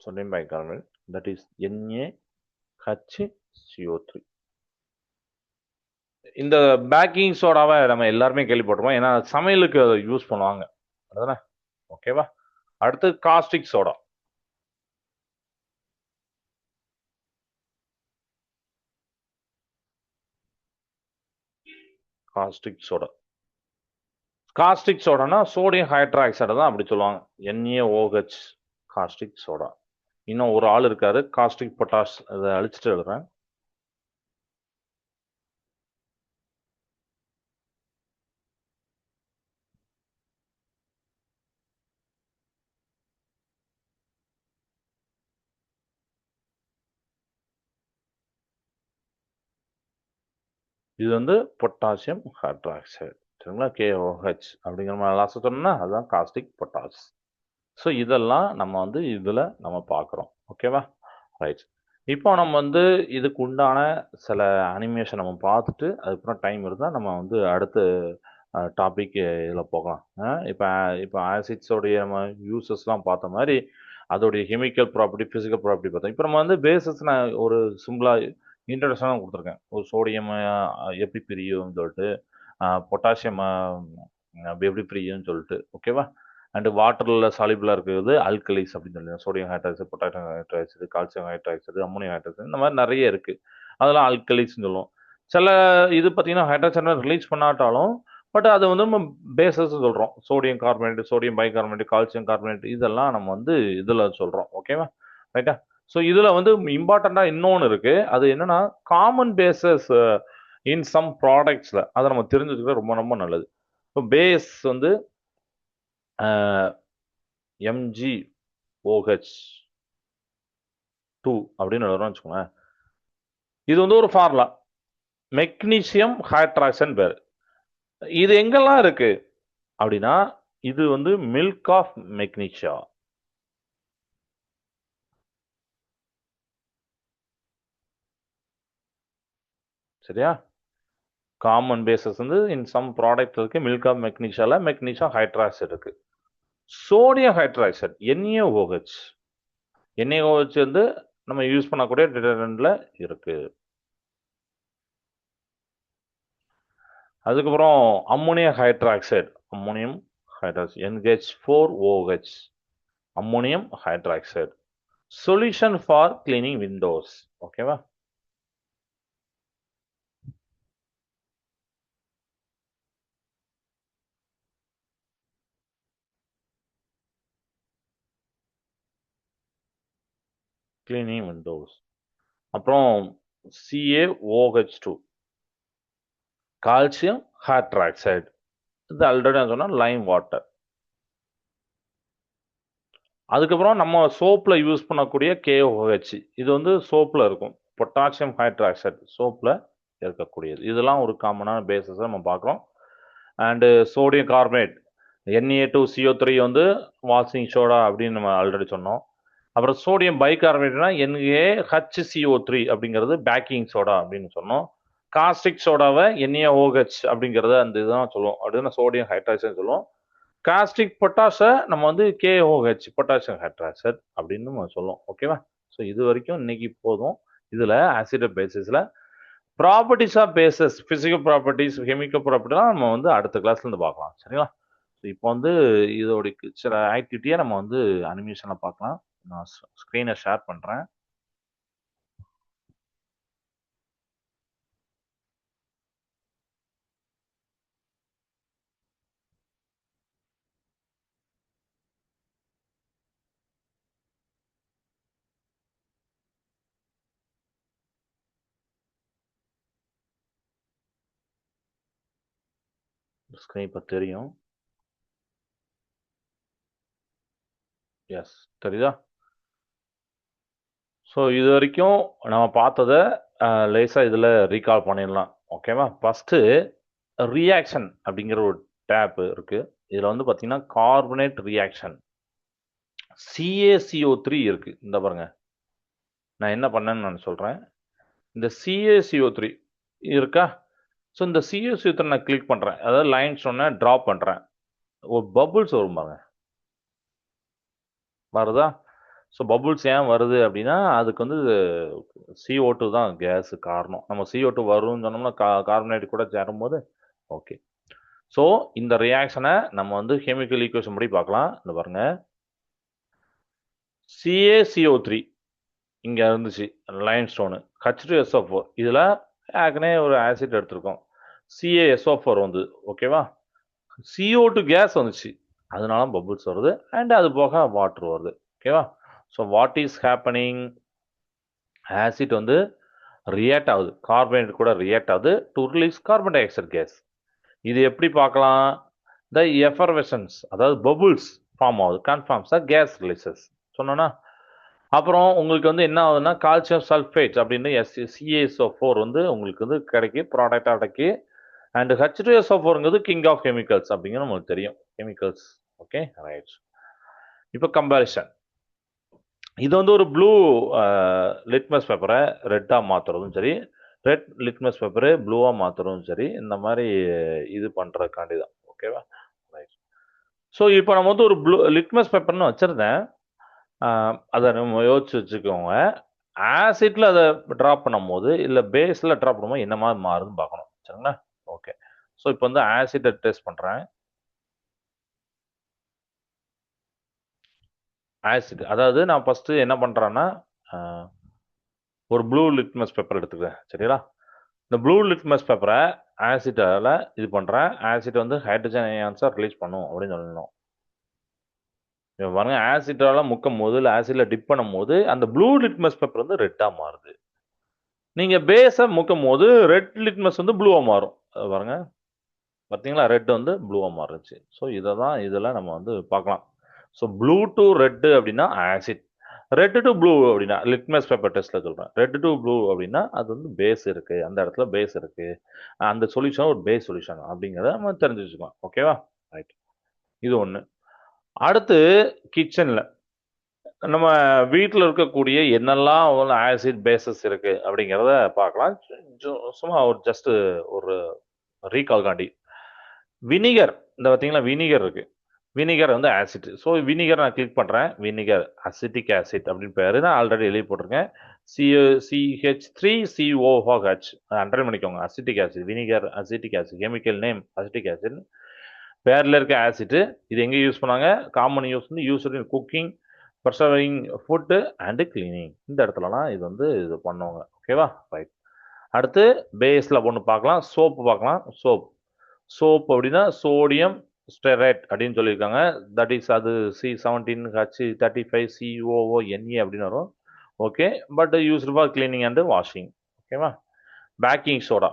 sodium bicarbonate, that is NaHCO3. இந்த பேக்கிங் சோடாவை நம்ம எல்லாருமே கேள்விப்பட்டிருப்போம், ஏன்னா சமையலுக்கு அதை யூஸ் பண்ணுவாங்க. அதுதானே? ஓகேவா? அடுத்து caustic soda. Caustic soda, caustic சோடானா சோடியம் ஹைட்ராக்சைடு தான் அப்படி சொல்லுவாங்க, NaOH, காஸ்டிக் சோடா. இன்னும் ஒரு ஆள் இருக்காரு, காஸ்டிக் பொட்டாஷ். அதை அழிச்சிட்டு எழுதுறேன். இது வந்து பொட்டாசியம் ஹைட்ராக்சைடு. சரிங்களா? KOH அப்படிங்கிற மாதிரி லாஸ்ட் சொன்னா அதுதான் காஸ்டிக் பொட்டாஷ். ஸோ இதெல்லாம் நம்ம வந்து இதில் நம்ம பார்க்குறோம். ஓகேவா? ரைட். இப்போ நம்ம வந்து இதுக்கு உண்டான சில அனிமேஷன் நம்ம பார்த்துட்டு அதுக்கப்புறம் டைம் இருந்தால் நம்ம வந்து அடுத்த டாபிக் இதில் போகலாம். இப்போ இப்போ ஆசிட்ஸோடைய நம்ம யூசஸ்லாம் பார்த்த மாதிரி அதோடைய கெமிக்கல் ப்ராப்பர்ட்டி, ஃபிசிக்கல் ப்ராப்பர்ட்டி பார்த்தோம். இப்போ நம்ம வந்து பேசஸ் நான் ஒரு சிம்பிளாக இன்ட்ரடக்ஷனாக கொடுத்துருக்கேன். ஒரு சோடியம் எப்படி பிரியும்னு சொல்லிட்டு, பொட்டாசியம் எப்படி பிரியும்னு சொல்லிட்டு. ஓகேவா? அண்ட் வாட்டரில் சாலிபிளாக இருக்கிறது ஆல்கலைஸ் அப்படின்னு சொல்லி, sodium hydroxide, potassium hydroxide, calcium hydroxide, ammonium hydroxide, இந்த மாதிரி நிறைய இருக்கு. அதெல்லாம் ஆல்கலைஸ்ன்னு சொல்லுவோம். சில இது பார்த்தீங்கன்னா ஹைட்ராக்சைடு ரிலீஸ் பண்ணாட்டாலும் பட் அது வந்து நம்ம பேசஸ் சொல்றோம். Sodium carbonate, sodium bicarbonate, calcium carbonate, இதெல்லாம் நம்ம வந்து இதுல சொல்றோம். ஓகேவா? ரைட்டா? ஸோ இதுல வந்து இம்பார்ட்டண்டா இன்னொன்று இருக்கு. அது என்னன்னா காமன் பேசஸ் இன் சம் ப்ராடக்ட்ஸ்ல அதை நம்ம தெரிஞ்சுக்கிறது ரொம்ப ரொம்ப நல்லது. இப்போ பேஸ் வந்து MgOH2 அப்படின்னு எழுதுறோம்னு வச்சுக்கோங்களேன். இது வந்து ஒரு ஃபார்முலா. மெக்னீசியம் ஹைட்ராக்சைடு பேர். இது எங்கெல்லாம் இருக்கு அப்படின்னா இது வந்து மில்க் ஆஃப் மெக்னீஷியா. சரியா? காமன் பேசஸ் வந்து இன் சம் ப்ராடக்ட் இருக்கு. மில்க் ஆஃப் மெக்னீஷியால மெக்னீஷியம் ஹைட்ராக்சைடு இருக்கு. Sodium hydroxide NaOH. NaOH வந்து நம்ம யூஸ் பண்ணக்கூடிய டிடர்ஜென்ட்ல இருக்கு. அதுக்கப்புறம் ammonium hydroxide, ammonium hydroxide NH4OH, ammonium hydroxide, solution for cleaning windows. ஓகேவா? Cleaning windows. அப்புறம் CaOH2, கால்சியம் ஹைட்ராக்சைடு. இது ஆல்ரெடி நான் சொன்னேன் லைம் வாட்டர். அதுக்கப்புறம் நம்ம சோப்பில் யூஸ் பண்ணக்கூடிய KOH, இது வந்து சோப்பில் இருக்கும். பொட்டாசியம் ஹைட்ராக்சைடு சோப்பில் இருக்கக்கூடியது. இதெல்லாம் ஒரு காமனான பேசஸை நம்ம பார்க்குறோம். அண்டு சோடியம் கார்பனேட் Na2CO3 வந்து வாஷிங் சோடா அப்படின்னு நம்ம ஆல்ரெடி சொன்னோம். அப்புறம் சோடியம் பைகார்பனேட்னா NaHCO3 அப்படிங்கிறது பேக்கிங் சோடா அப்படின்னு சொன்னோம். காஸ்டிக் சோடாவை NaOH அப்படிங்கிறத அந்த இதுதான் சொல்லுவோம். அப்படின்னு சோடியம் ஹைட்ராக்சைடு சொல்லுவோம். காஸ்டிக் பொட்டாஷை நம்ம வந்து KOH பொட்டாசியம் ஹைட்ராக்சைடு அப்படின்னு நம்ம சொல்லுவோம். ஓகேவா? ஸோ இது வரைக்கும் இன்னைக்கு போதும். இதில் ஆசிட் பேசிஸில் properties of bases, physical properties, chemical ப்ராப்பர்ட்டிலாம் நம்ம வந்து அடுத்த கிளாஸ்ல இருந்து பார்க்கலாம். சரிங்களா? இப்போ வந்து இதோட சில ஆக்டிவிட்டியை நம்ம வந்து அனிமேஷனில் பார்க்கலாம். நான் ஸ்க்ரீனை ஷேர் பண்ணுறேன். ஸ்க்ரீன் இப்போ தெரியும். எஸ், தெரியுதா? ஸோ இது வரைக்கும் நம்ம பார்த்ததை லேசாக இதில் ரீகால் பண்ணிடலாம். ஓகேவா? ஃபஸ்ட்டு ரியாக்ஷன் அப்படிங்கிற ஒரு டேப் இருக்குது. இதில் வந்து பார்த்தீங்கன்னா கார்பனேட் ரியாக்ஷன் CaCO3 இருக்குது. இந்த பாருங்க, நான் என்ன பண்ணேன்னு நான் சொல்கிறேன். இந்த CaCO3 இருக்கா? ஸோ இந்த CaCO3 நான் கிளிக் பண்ணுறேன். அதாவது லைன் சொன்னேன், ட்ராப் பண்ணுறேன். ஒரு பபுள்ஸ் வரும் பாருங்க, வருதா? ஸோ பபுள்ஸ் ஏன் வருது அப்படின்னா அதுக்கு வந்து CO2 தான் கேஸு காரணம். நம்ம CO2 வரும்னு சொன்னோம்னா கார்பனேட் கூட சேரும்போது ஓகே. ஸோ இந்த ரியாக்ஷனை நம்ம வந்து கெமிக்கல் ஈக்குவேஷன் படி பார்க்கலாம். இந்த பாருங்க, CaCO3 இங்கே இருந்துச்சு, லைம் ஸ்டோனு. H2SO4 இதில் ஏற்கனவே ஒரு ஆசிட் எடுத்திருக்கோம். CaSO4 வந்து ஓகேவா? CO2 கேஸ் வந்துச்சு, அதனால பபுள்ஸ் வருது. அண்ட் அது போக வாட்டர் வருது. ஓகேவா? So what is happening? Acid வந்து ரியாக்ட் ஆகுது, கார்பனேட் கூட ரியாக்ட் ஆகுது to release carbon dioxide gas. இது எப்படி பார்க்கலாம்? த எஃபர்வெசன்ஸ், அதாவது பபுள்ஸ் ஃபார்ம் ஆகுது, கன்ஃபார்ம்ஸ் கேஸ் ரிலீசஸ் சொன்னோன்னா. அப்புறம் உங்களுக்கு வந்து என்ன ஆகுதுன்னா கால்சியம் சல்ஃபேட் அப்படின்னு CaSO4 வந்து உங்களுக்கு வந்து கிடைக்கும், ப்ராடக்டாக கிடைக்கி. அண்ட் H2SO4ங்கிறது கிங் ஆஃப் கெமிக்கல்ஸ் அப்படிங்கிறது நம்மளுக்கு தெரியும், கெமிக்கல்ஸ். Okay, right. இப்போ கம்பேரிசன். இது வந்து ஒரு ப்ளூ லிட்மஸ் பேப்பரை ரெட்டாக மாற்றுறதும் சரி, ரெட் லிட்மஸ் பேப்பரு ப்ளூவாக மாற்றுறதும் சரி, இந்த மாதிரி இது பண்ணுறதுக்காண்டி தான். ஓகேவா? ரைட். ஸோ இப்போ நம்ம வந்து ஒரு ப்ளூ லிட்மஸ் பேப்பர்னு வச்சுருந்தேன். அதை நம்ம யோசிச்சு வச்சுக்கோங்க. ஆசிட்ல அதை ட்ராப் பண்ணும்போது இல்லை பேஸில் ட்ராப் பண்ணும்போது என்ன மாதிரி மாறுதுன்னு பார்க்கணும். சரிங்களா? ஓகே. ஸோ இப்போ வந்து ஆசிட்டை டெஸ்ட் பண்ணுறேன். ஆசிட், அதாவது நான் ஃபஸ்ட்டு என்ன பண்ணுறேன்னா ஒரு ப்ளூ லிட்மஸ் பேப்பர் எடுத்துக்கிறேன். சரிங்களா? இந்த ப்ளூ லிட்மஸ் பேப்பரை ஆசிட்டால் இது பண்ணுறேன். ஆசிட் வந்து ஹைட்ரஜன் அயான்ஸை ரிலீஸ் பண்ணும் அப்படின்னு சொல்லணும். இப்போ பாருங்க, ஆசிட்டால் முக்கும் போது இல்லை ஆசிட்டில் டிப் பண்ணும் போது அந்த ப்ளூ லிட்மஸ் பேப்பர் வந்து ரெட்டாக மாறுது. நீங்கள் பேஸை முக்கும் போது ரெட் லிட்மஸ் வந்து ப்ளூவாக மாறும். பாருங்க, பார்த்தீங்களா? ரெட் வந்து ப்ளூவாக மாறுச்சு. ஸோ இதை தான் இதில் நம்ம வந்து பார்க்கலாம். ஸோ ப்ளூ டு ரெட்டு அப்படின்னா ஆசிட், ரெட் டு ப்ளூ அப்படின்னா லிட்மஸ் பேப்பர் டெஸ்ட்டில் சொல்கிறேன். ரெட் டு ப்ளூ அப்படின்னா அது வந்து பேஸ் இருக்குது, அந்த இடத்துல பேஸ் இருக்குது, அந்த சொல்யூஷன் ஒரு பேஸ் சொல்யூஷன் அப்படிங்கிறத நம்ம தெரிஞ்சு வச்சுக்கலாம். ஓகேவா? ரைட். இது ஒன்று. அடுத்து கிச்சனில் நம்ம வீட்டில் இருக்கக்கூடிய என்னெல்லாம் ஆசிட் பேசஸ் இருக்குது அப்படிங்கிறத பார்க்கலாம். சும்மா ஒரு ஜஸ்ட்டு ஒரு ரீகால் காண்டி. வினிகர், இந்த பார்த்தீங்களா வினிகர் இருக்குது, வினிகர் வந்து ஆசிட். ஸோ வினிகர் நான் கிளிக் பண்ணுறேன். வினிகர் அசிட்டிக் ஆசிட் அப்படின்னு பேர், நான் ஆல்ரெடி எழுதி போட்டிருக்கேன். CH3COOH அண்டர் பண்ணிக்கோங்க. Acetic acid, vinegar acetic acid, chemical name acetic acid, பேரில் இருக்க ஆசிட். இது எங்கே யூஸ் பண்ணாங்க? காமன் யூஸ் வந்து used in cooking, preserving food and cleaning. இந்த இடத்துலலாம் இது வந்து இது பண்ணுவாங்க. ஓகேவா? ரைட். அடுத்து பேஸில் ஒன்று பார்க்கலாம், சோப்பு பார்க்கலாம். சோப் அப்படின்னா சோடியம் ஸ்டெரைட் அப்படின்னு சொல்லியிருக்காங்க. தட் இஸ் அது C17H35COONE அப்படின்னு வரும். Okay, but used for cleaning and washing. ஓகேவா? Baking soda.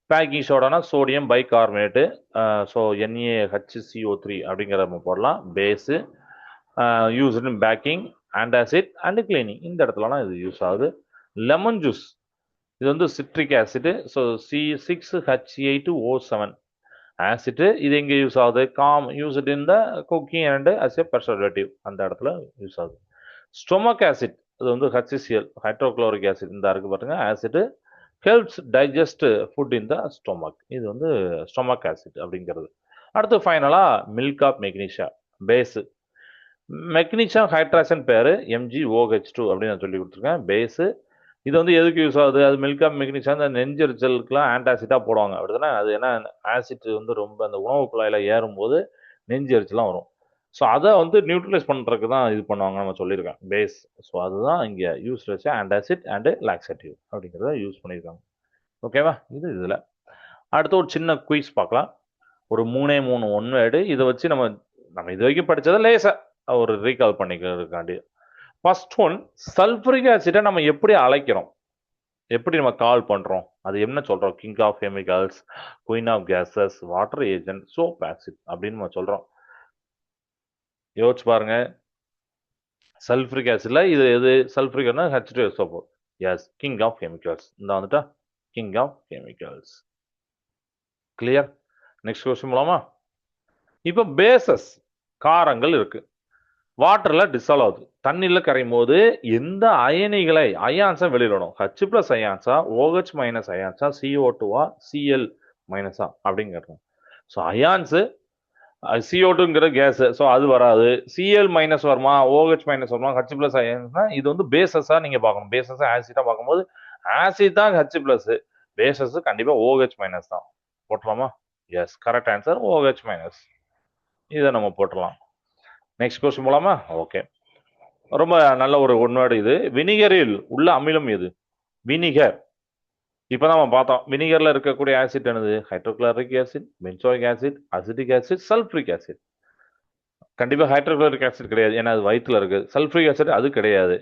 பேக்கிங் சோடானா சோடியம் பைகார்பனேட்டு. ஸோ NaHCO3 அப்படிங்கிறத நம்ம போடலாம். Base used in baking, antacid and cleaning. இந்த இடத்துலலாம் இது யூஸ் ஆகுது. லெமன் ஜூஸ், இது வந்து citric acid. So C6H8O7 acid. இது எங்கே யூஸ் ஆகுது? Used in the cooking and as a preservative, அந்த இடத்துல யூஸ் ஆகுது. ஸ்டொமக் ஆசிட், அது வந்து HCl ஹைட்ரோக்ளோரிக் ஆசிட். இந்த இருக்கு பாருங்க acid. Helps digest food in the stomach. இது வந்து ஸ்டொமக் ஆசிட் அப்படிங்கிறது. அடுத்து ஃபைனலாக milk of magnesia, base. Magnesium hydroxide பேர் MgOH2 அப்படின்னு நான் சொல்லி கொடுத்துருக்கேன். பேஸு. இது வந்து எதுக்கு யூஸ் ஆகுது? அது மில்க் ஆஃப் மெக்னீஷியம் அந்த நெஞ்செரிச்சலுக்குலாம் ஆன்டாசிட்டாக போடுவாங்க, அப்படிதானே? அது ஏன்னா ஆசிட் வந்து ரொம்ப அந்த உணவு குழாயில் ஏறும்போது நெஞ்செரிச்சலாம் வரும். ஸோ அதை வந்து நியூட்ரலைஸ் பண்ணுறதுக்கு தான் இது பண்ணுவாங்க, நம்ம சொல்லியிருக்கேன், பேஸ். ஸோ அதுதான் இங்கே யூஸ் வச்சு ஆன்டாசிட் அண்டு லாக்ஸேட்டிவ் அப்படிங்கிறத யூஸ் பண்ணியிருக்காங்க. ஓகேவா? இது இதில். அடுத்து ஒரு சின்ன குயிஸ் பார்க்கலாம். ஒரு 3 ஒன் வேர்டு. இதை வச்சு நம்ம இது வரைக்கும் படித்ததை லேசாக ஒரு ரீகால் பண்ணிக்கிறதுக்காண்டி. ஃபர்ஸ்ட் ஒன், சல்ஃபரிக் ஆசிட்டை நம்ம எப்படி அழைக்கிறோம், எப்படி நம்ம கால் பண்ணுறோம், அது என்ன சொல்கிறோம்? King of chemicals, queen of gases, water agent, soap acid அப்படின்னு நம்ம சொல்கிறோம். யோசிச்சு பாருங்க. சல்ஃபரிக் ஆசிட்ல இது எது? சல்ஃபரிக்னா H2SO4. Yes, king of chemicals. இந்த வந்துட்டா king of chemicals. Clear? Next question போலாமா? இப்போ பேசஸ், காரங்கள் இருக்கு, வாட்டர்ல டிசால்வ் ஆகுது. தண்ணியில் கரையும் போது எந்த அயனிகளை, அயான்ஸை வெளியிடணும்? H+ அயான்ஸா, OH- அயான்ஸா, CO2வா, Cl- அப்படிங்கிறது. ஸோ அயான்ஸு CO2ங்கிற கேஸ், ஸோ அது வராது. Cl- வருமா, OH- வருமா, H+ அயான்ஸ்னா இது வந்து பேசஸா நீங்க பார்க்கணும். பேசஸா ஆசிட்டா பார்க்கும்போது ஆசிட் தான் H+, பேசஸ் கண்டிப்பா OH- தான். போட்டலாமா? Yes, correct answer OH-. இதை நம்ம போட்டுடலாம். நெக்ஸ்ட் கொஸ்டின் போலாமா? ஓகே, ரொம்ப நல்ல ஒரு ஒன்வேர்டு இது. வினிகரில் உள்ள அமிலம் எது? வினிகர். இப்பதான் நம்ம பார்த்தோம், வினிகர்ல இருக்கக்கூடிய ஆசிட் என்னது? Hydrochloric acid, benzoic acid, acetic acid, sulphuric acid. கண்டிப்பா ஹைட்ரோக்ளோரிக் ஆசிட் கிடையாது, ஏன்னா அது வயிற்றுல இருக்கு. சல்ஃபரிக் ஆசிட் அது கிடையாது.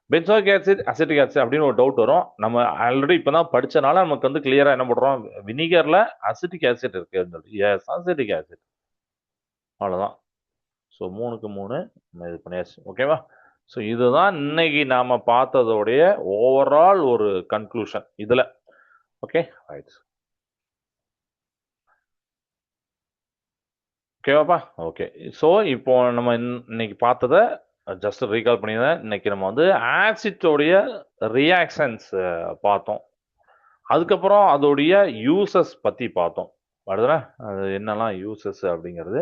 பென்சோயிக் ஆசிட், அசிட்டிக் ஆசிட் அப்படின்னு ஒரு டவுட் வரும். நம்ம ஆல்ரெடி இப்பதான் படிச்சனால நமக்கு வந்து கிளியரா என்ன பண்றோம், வினிகர்ல அசிட்டிக் ஆசிட் இருக்கு. Yes, acetic acid. அவ்வளவுதான். ஸோ 3க்கு 3 நம்ம இது பண்ணியாச்சு. ஓகேவா? ஸோ இதுதான் இன்னைக்கு நாம பார்த்ததோடைய ஓவரால் ஒரு கன்க்ளூஷன் இதுல. Okay, right. ஓகேவாப்பா? ஓகே. ஸோ இப்போ நம்ம இன்னைக்கு பார்த்ததை ஜஸ்ட் ரீகால் பண்ணிடுறேன். இன்னைக்கு நம்ம வந்து ஆசிட்டோடைய ரியாக்ஷன்ஸ் பார்த்தோம். அதுக்கப்புறம் அதோடைய யூசஸ் பத்தி பார்த்தோம். அடுத்தது அது என்னெல்லாம் யூசஸ் அப்படிங்கிறது.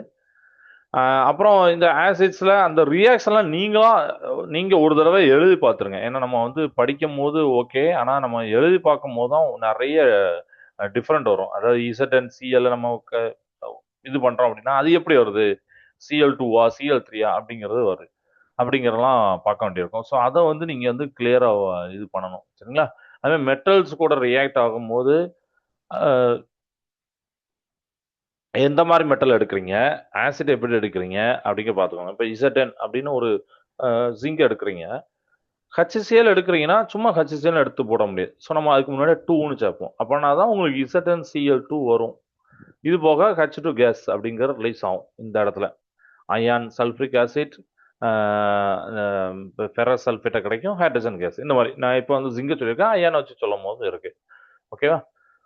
அப்புறம் இந்த ஆசிட்ஸ்ல அந்த ரியாக்ஷன்லாம் நீங்க ஒரு தடவை எழுதி பார்த்துருங்க. ஏன்னா நம்ம வந்து படிக்கும் போது ஓகே, ஆனா நம்ம எழுதி பார்க்கும் போது தான் நிறைய டிஃப்ரெண்ட் வரும். அதாவது ZnCl நம்ம இது பண்றோம் அப்படின்னா அது எப்படி வருது, Cl2வா Cl3 அப்படிங்கிறது வருது, அப்படிங்கிறதெல்லாம் பார்க்க வேண்டியிருக்கும். ஸோ அதை வந்து நீங்க வந்து கிளியரா இது பண்ணணும், சரிங்களா? அதே மெட்டல்ஸ் கூட ரியாக்ட் ஆகும்போது எந்த மாதிரி மெட்டல் எடுக்கிறீங்க, ஆசிட் எப்படி எடுக்கிறீங்க அப்படிங்க பார்த்துக்கோங்க. இப்போ Zn அப்படின்னு ஒரு ஜிங்க் எடுக்கிறீங்க, HCl எடுக்கிறீங்கன்னா சும்மா HCl எடுத்து போட முடியாது. ஸோ நம்ம அதுக்கு முன்னாடி 2ன்னு சேர்ப்போம். அப்போனா தான் உங்களுக்கு ZnCl2 வரும். இது போக H2 கேஸ் அப்படிங்கிற ரிலீஸ் ஆகும் இந்த இடத்துல. அயான், சல்ஃபரிக் ஆசிட், ஃபெரஸ் சல்ஃபேட்டை கிடைக்கும், ஹைட்ரஜன் கேஸ். இந்த மாதிரி நான் இப்போ வந்து ஜிங்கை சொல்லியிருக்கேன், அயான் வச்சு சொல்லும் போது இருக்கு. ஓகேவா?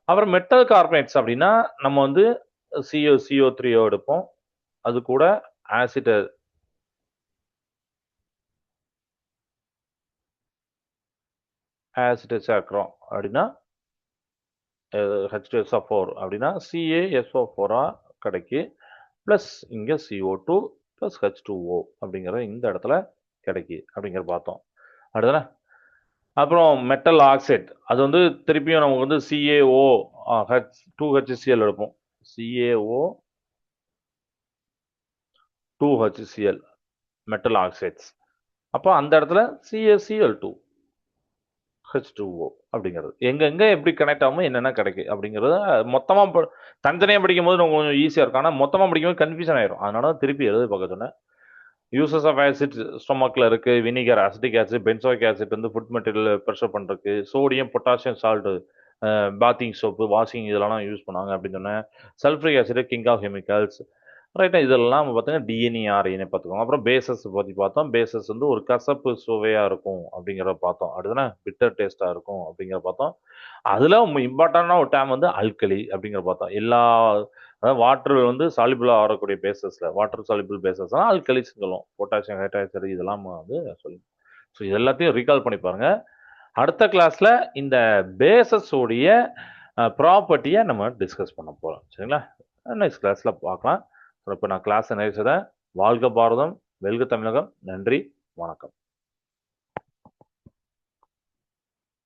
அப்புறம் மெட்டல் கார்பனேட்ஸ் அப்படின்னா நம்ம வந்து CO3 எடுப்போம், அது கூட ஆசிட் சேர்க்கிறோம் அப்படின்னா H2SO4 அப்படின்னா CaSO4 கிடைக்கு, பிளஸ் இங்க CO2 பிளஸ் H2O அப்படிங்கிற இந்த இடத்துல கிடைக்கு அப்படிங்கிற பார்த்தோம். அடுத்தது அப்புறம் மெட்டல் ஆக்சைடு, அது வந்து திருப்பியும் நமக்கு வந்து CaO 2HCl எடுப்போம். CaO 2HCl metal oxides. அப்போ அந்த இடத்துல CaCl2 H2O அப்படிங்கிறது எங்க எப்படி கனெக்ட் ஆகும், என்னென்ன கிடைக்கும் அப்படிங்கிறது மொத்தமாக தனித்தனியாக படிக்கும் போது நம்ம கொஞ்சம் ஈஸியாக இருக்கும். ஆனால் மொத்தமாக படிக்கும்போது கன்ஃபியூஷன் ஆயிரும். அதனால திருப்பி எழுதி பார்க்க சொன்னேன். யூசஸ் ஆஃப் ஆசிட் ஸ்டொமக்ல இருக்கு, vinegar, acetic acid, benzoic acid வந்து ஃபுட் மெட்டீரியல் ப்ரெஷர் பண்றதுக்கு, sodium, potassium salt, bathing soap, washing இதெல்லாம் யூஸ் பண்ணுவாங்க அப்படின்னு சொன்னேன். Sulphuric acid king of chemicals. ரைட்டா, இதெல்லாம் பார்த்தீங்கன்னா டிஎன்ஏ ஆர்என்ஏ பார்த்துக்கோங்க. அப்புறம் பேசஸ் பற்றி பார்த்தோம். பேசஸ் வந்து ஒரு கசப்பு சுவையாக இருக்கும் அப்படிங்கிறத பார்த்தோம். அடுத்ததுனா பிட்டர் டேஸ்ட்டாக இருக்கும் அப்படிங்கிற பார்த்தோம். அதில் இம்பார்ட்டண்டான ஒரு டேம் வந்து அல்கலி அப்படிங்கிற பார்த்தோம். எல்லா அதாவது வாட்டர் வந்து சாலிபிளாக ஆகக்கூடிய பேசஸில் வாட்டர் சாலிபிள் பேசஸ்லாம் அல்கலிஸ் சொல்லுவோம். பொட்டாசியம் ஹைட்ராக்சைடு இதெல்லாம் வந்து சொல்லி ஸோ இது எல்லாத்தையும் ரீகால் பண்ணி பாருங்க. அடுத்த கிளாஸில் இந்த பேசஸ் உடைய ப்ராப்பர்ட்டியை நம்ம டிஸ்கஸ் பண்ண போகிறோம். சரிங்களா? நெக்ஸ்ட் கிளாஸில் பார்க்கலாம். இப்போ நான் கிளாஸை நிறைவு செய்தேன். வாழ்க பாரதம், வெல்க தமிழகம். நன்றி, வணக்கம்.